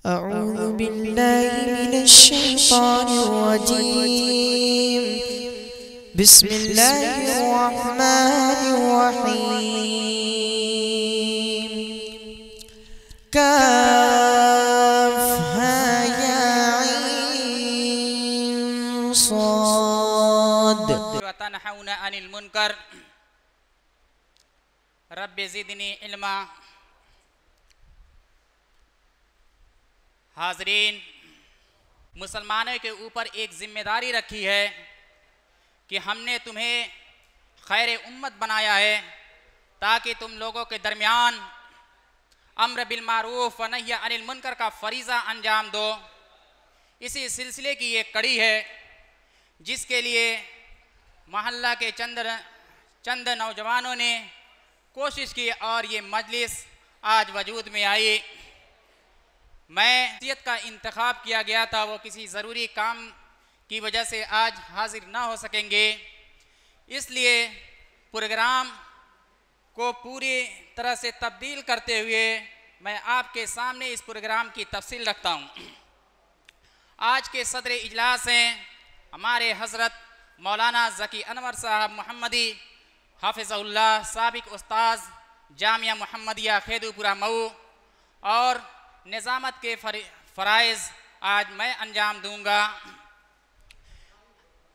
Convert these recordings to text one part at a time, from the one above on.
أعوذ بالله من الشيطان الرجيم. بسم الله الرحمن الرحيم. كافها يا عين صاد. وتنحون عن المنكر रब ज़िदनी इल्मा। हाज़रीन, मुसलमानों के ऊपर एक ज़िम्मेदारी रखी है कि हमने तुम्हें खैर उम्मत बनाया है ताकि तुम लोगों के दरमियान अम्र बिल मारूफ व नही अनिल मुनकर का फ़रीज़ा अंजाम दो। इसी सिलसिले की एक कड़ी है जिसके लिए मोहल्ला के चंद नौजवानों ने कोशिश की और ये मजलिस आज वजूद में आई। मैं शख्सियत का इंतखाब किया गया था, वो किसी ज़रूरी काम की वजह से आज हाजिर ना हो सकेंगे, इसलिए प्रोग्राम को पूरी तरह से तब्दील करते हुए मैं आपके सामने इस प्रोग्राम की तफसील रखता हूँ। आज के सदर इजलास हैं हमारे हज़रत मौलाना ज़की अनवर साहब मोहम्मदी हाफिज़हुल्लाह, साबिक उस्ताद जामिया मोहम्मदिया खेदूपुरा मऊ, और निज़ामत के फ़राइज़ आज मैं अंजाम दूंगा।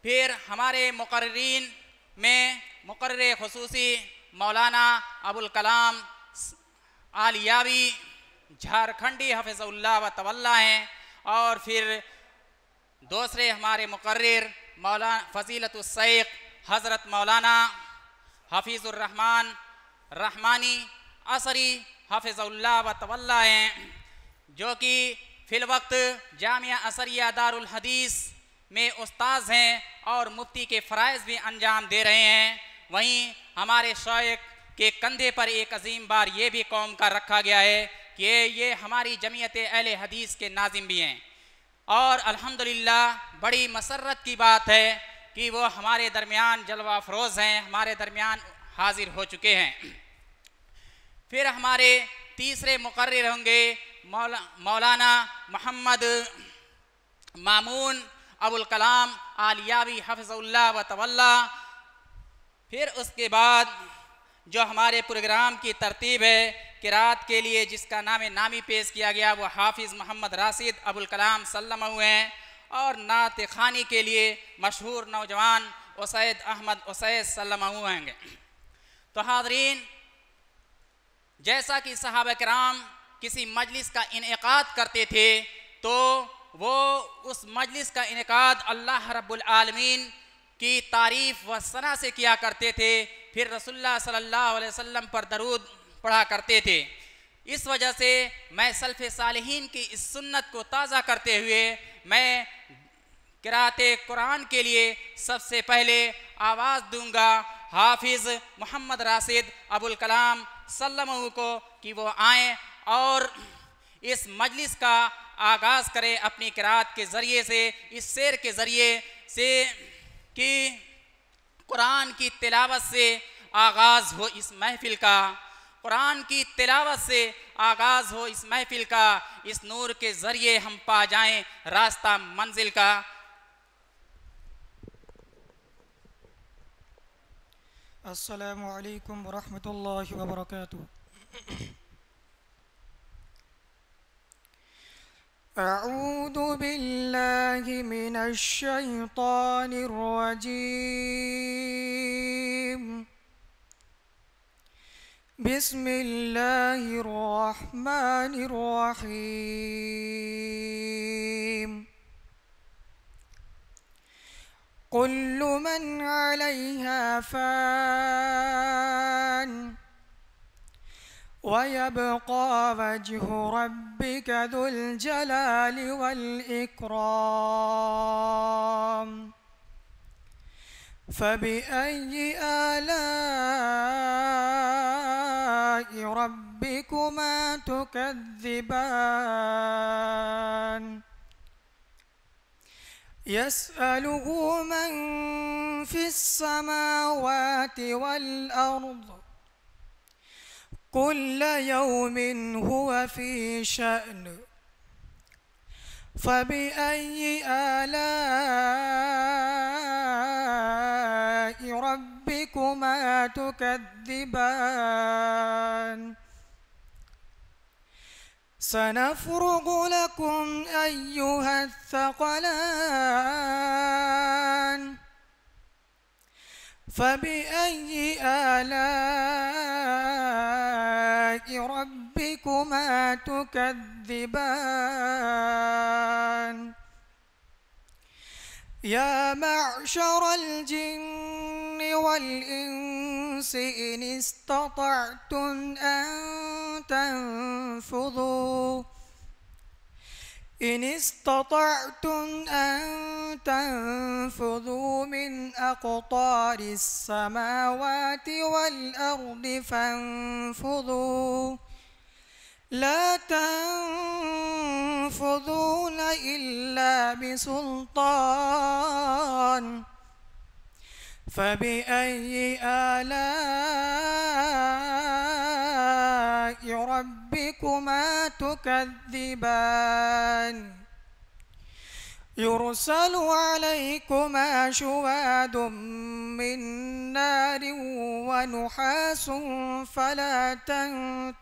फिर हमारे मुक़र्रिरीन में मुक़र्रिर ख़ुसूसी मौलाना अबुल कलाम आलियावी झारखंडी हाफिज़हुल्लाह व तवल्ला हैं, और फिर दूसरे हमारे मुक़र्रिर मौलाना फ़ज़ीलतुस शेख हज़रत मौलाना हफ़ीज़ुर रहमान रहमानी असरी हाफिज़हुल्लाह व तवल्ला हैं, जो कि फ़िल वक्त जामिया असरिया दारुल हदीस में उस्ताद हैं और मुफ्ती के फ़राइज़ भी अंजाम दे रहे हैं। वहीं हमारे शाइख के कंधे पर एक अजीम बार ये भी कौम का रखा गया है कि ये हमारी जमीयत अहले हदीस के नाज़िम भी हैं, और अल्हम्दुलिल्लाह बड़ी मसर्रत की बात है कि वो हमारे दरमियान जलवा अफरोज़ हैं, हमारे दरमियान हाजिर हो चुके हैं। फिर हमारे तीसरे मुक़र्रिर होंगे मौलाना मोहम्मद मामून अबुल कलाम आलियावी हाफिज़हुल्लाह व तवल्ला। फिर उसके बाद जो हमारे प्रोग्राम की तरतीब है किरात के लिए जिसका नामी पेश किया गया वो हाफिज़ मोहम्मद राशिद अबुल कलाम सल्लल्लाहु हैं, और नात ख़ानी के लिए मशहूर नौजवान उसैद अहमद उसैद सल्लल्लाहु होंगे। तो हाज़रीन, जैसा कि सहाबा किराम किसी मजलिस का इनेकाद करते थे तो वो उस मजलिस का इनेकाद अल्लाह रब्बुल आलमीन की तारीफ़ व सना से किया करते थे, फिर रसूलुल्लाह सल्लल्लाहु अलैहि वसल्लम पर दरूद पढ़ा करते थे। इस वजह से मैं सल्फ़े सालिहीन की इस सुन्नत को ताज़ा करते हुए मैं क़िराअते कुरान के लिए सबसे पहले आवाज़ दूंगा हाफिज़ मोहम्मद राशिद अबुल कलाम सल्लल्लाहु को कि वो आएँ और इस मजलिस का आगाज़ करें अपनी क़िराअत के ज़रिए से, इस शेर के ज़रिए से कि कुरान की तिलावत से आगाज़ हो इस महफ़िल का, कुरान की तिलावत से आगाज़ हो इस महफ़िल का, इस नूर के ज़रिए हम पा जाएं रास्ता मंजिल का। अस्सलामु अलैकुम वरहमतुल्लाहि वबरकातुहू। अऊज़ु बिल्लाहि मिनश शैतानिर रजीम। बिस्मिल्लाहिर रहमानिर रहीम। कुल्लु मन अलैहा फ़ान वयब्क़ा वज्हु रब्बिका ज़ुल जलालि वल इक्राम। फ़बिअय्यि आलाइ रब्बिकुमा तुकज़्ज़िबान। यसअलुहु मन फ़िस्समावाति वल अर्ज़ कुल्ल यौमिन हुव फ़ी शअन। यस्अलुहु मन फ़िस्समावाति वल अर्ज़ कुल्ल यौमिन हुव फ़ी शअन। यस्अलुहु मन फ़िस्समावाति वल अर्ज़ कुल्ल यौमिन हुव फ़ी शअन। यस्अलुहु मन फ़िस्समावाति वल अर्ज़ कुल्ल यौमिन हुव फ़ी शअन। فبأي آلاء ربكما تكذبان سنفرغ لكم أيها الثقلان فبأي آلاء ربكما تكذبان يا معشر الجن والإنس إن استطعتم أن تنفذوا من أقطار السماوات والأرض فانفذوا لا تنفذون إلا بسلطان فبأي آلاء ربكما تكذبان يرسل عليكما شواظ من نار ونحاس فلا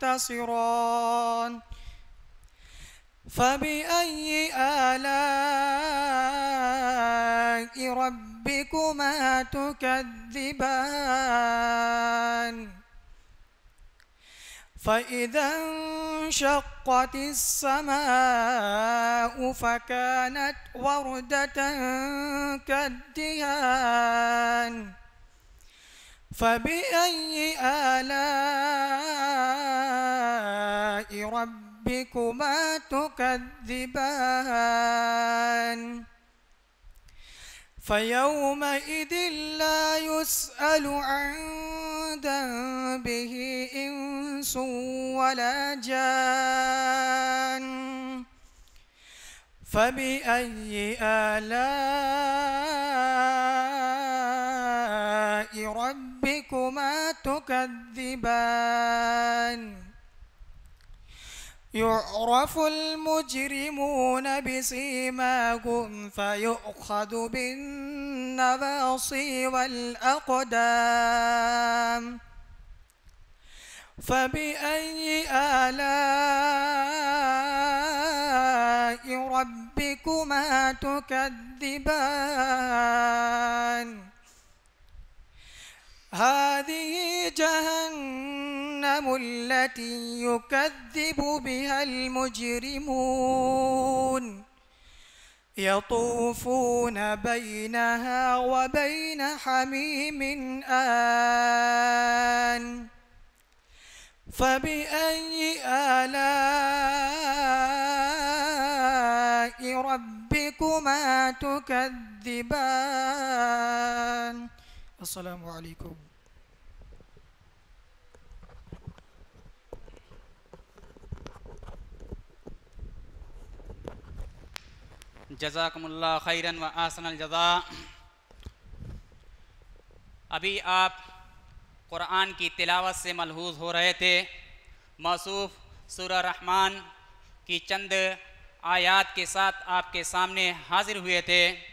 تنتصران فبأي آلاء ربكما تكذبان فإذا انشقت السماء فكانت وردة كالدهان فبأي آلاء ربكما تكذبان فيومئذ لا يسأل عن ذنبه إنس ولا جان فبأي آلاء ربكما تكذبان يعرف المجرمون بسيماهم فيؤخذ بالنواصي والأقدام فبأي آلاء ربكما تكذبان هذه جهنم التي يكذب بها المجرمون يطوفون بينها وبين حميم آن فبأي آلاء ربكما تكذبان السلام عليكم. जज़ाकुमुल्लाह खैरन व आसनल जज़ा। अभी आप कुरान की तिलावत से मलहूज़ हो रहे थे। मौसूफ़ सूरह रहमान की चंद आयात के साथ आपके सामने हाजिर हुए थे।